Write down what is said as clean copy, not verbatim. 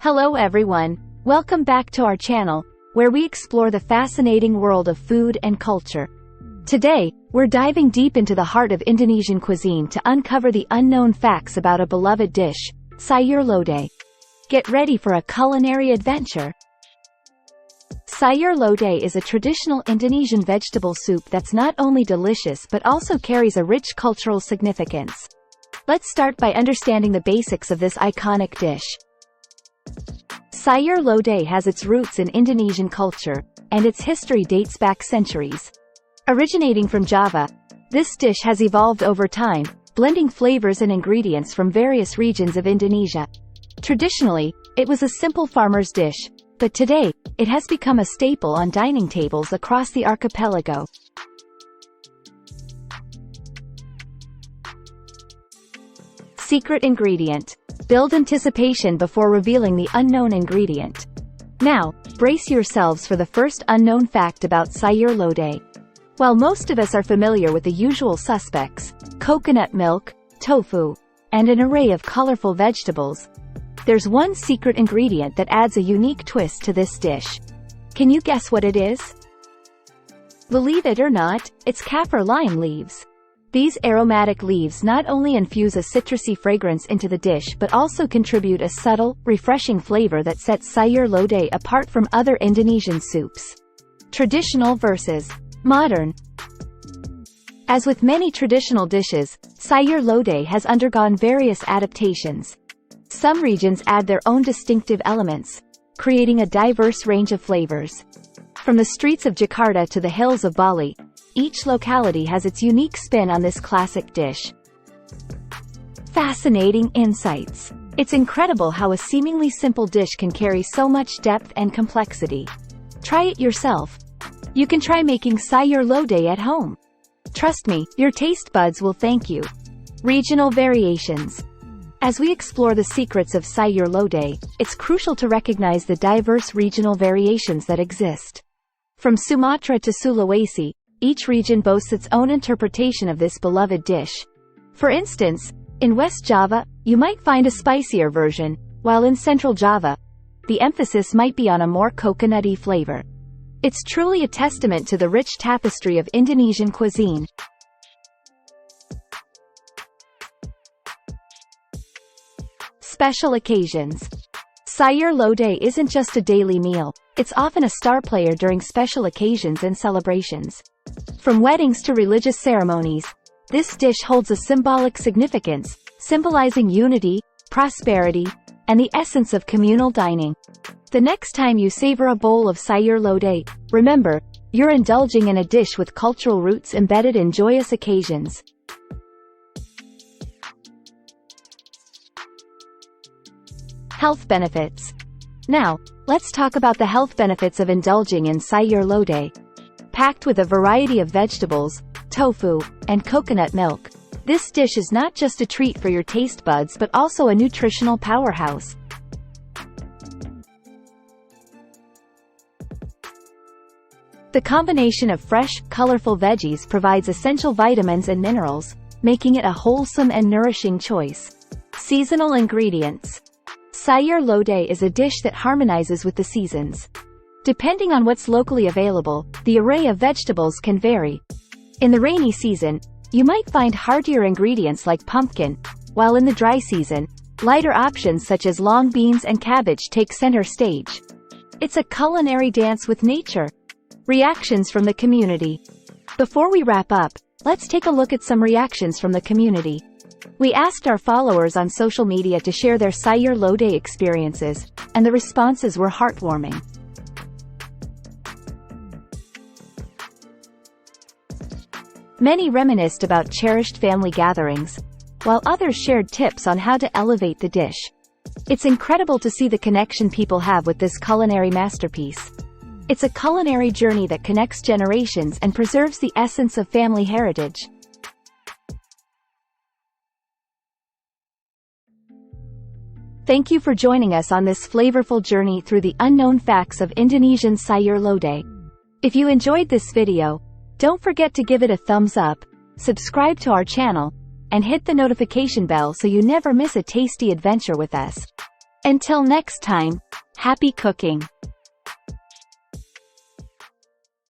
Hello everyone, welcome back to our channel, where we explore the fascinating world of food and culture. Today, we're diving deep into the heart of Indonesian cuisine to uncover the unknown facts about a beloved dish, sayur lodeh. Get ready for a culinary adventure. Sayur lodeh is a traditional Indonesian vegetable soup that's not only delicious but also carries a rich cultural significance. Let's start by understanding the basics of this iconic dish. Sayur lodeh has its roots in Indonesian culture, and its history dates back centuries. Originating from Java, this dish has evolved over time, blending flavors and ingredients from various regions of Indonesia. Traditionally, it was a simple farmer's dish, but today, it has become a staple on dining tables across the archipelago. Secret ingredient. Build anticipation before revealing the unknown ingredient. Now, brace yourselves for the first unknown fact about sayur lodeh. While most of us are familiar with the usual suspects, coconut milk, tofu, and an array of colorful vegetables, there's one secret ingredient that adds a unique twist to this dish. Can you guess what it is? Believe it or not, it's kaffir lime leaves. These aromatic leaves not only infuse a citrusy fragrance into the dish but also contribute a subtle, refreshing flavor that sets sayur lodeh apart from other Indonesian soups. Traditional versus modern. As with many traditional dishes, sayur lodeh has undergone various adaptations. Some regions add their own distinctive elements, creating a diverse range of flavors. From the streets of Jakarta to the hills of Bali, each locality has its unique spin on this classic dish. Fascinating insights. It's incredible how a seemingly simple dish can carry so much depth and complexity. Try it yourself. You can try making sayur lodeh at home. Trust me, your taste buds will thank you. Regional variations. As we explore the secrets of sayur lodeh, it's crucial to recognize the diverse regional variations that exist. From Sumatra to Sulawesi, each region boasts its own interpretation of this beloved dish. For instance, in West Java, you might find a spicier version, while in Central Java, the emphasis might be on a more coconutty flavor. It's truly a testament to the rich tapestry of Indonesian cuisine. Special occasions. Sayur lodeh isn't just a daily meal, it's often a star player during special occasions and celebrations. From weddings to religious ceremonies, this dish holds a symbolic significance, symbolizing unity, prosperity, and the essence of communal dining. The next time you savor a bowl of sayur lodeh, remember, you're indulging in a dish with cultural roots embedded in joyous occasions. Health benefits. Now, let's talk about the health benefits of indulging in sayur lodeh. Packed with a variety of vegetables, tofu, and coconut milk, this dish is not just a treat for your taste buds but also a nutritional powerhouse. The combination of fresh, colorful veggies provides essential vitamins and minerals, making it a wholesome and nourishing choice. Seasonal ingredients. Sayur lodeh is a dish that harmonizes with the seasons. Depending on what's locally available, the array of vegetables can vary. In the rainy season, you might find heartier ingredients like pumpkin, while in the dry season, lighter options such as long beans and cabbage take center stage. It's a culinary dance with nature. Reactions from the community. Before we wrap up, let's take a look at some reactions from the community. We asked our followers on social media to share their sayur lodeh experiences, and the responses were heartwarming. Many reminisced about cherished family gatherings, while others shared tips on how to elevate the dish. It's incredible to see the connection people have with this culinary masterpiece. It's a culinary journey that connects generations and preserves the essence of family heritage. Thank you for joining us on this flavorful journey through the unknown facts of Indonesian sayur lodeh. If you enjoyed this video, don't forget to give it a thumbs up, subscribe to our channel, and hit the notification bell so you never miss a tasty adventure with us. Until next time, happy cooking!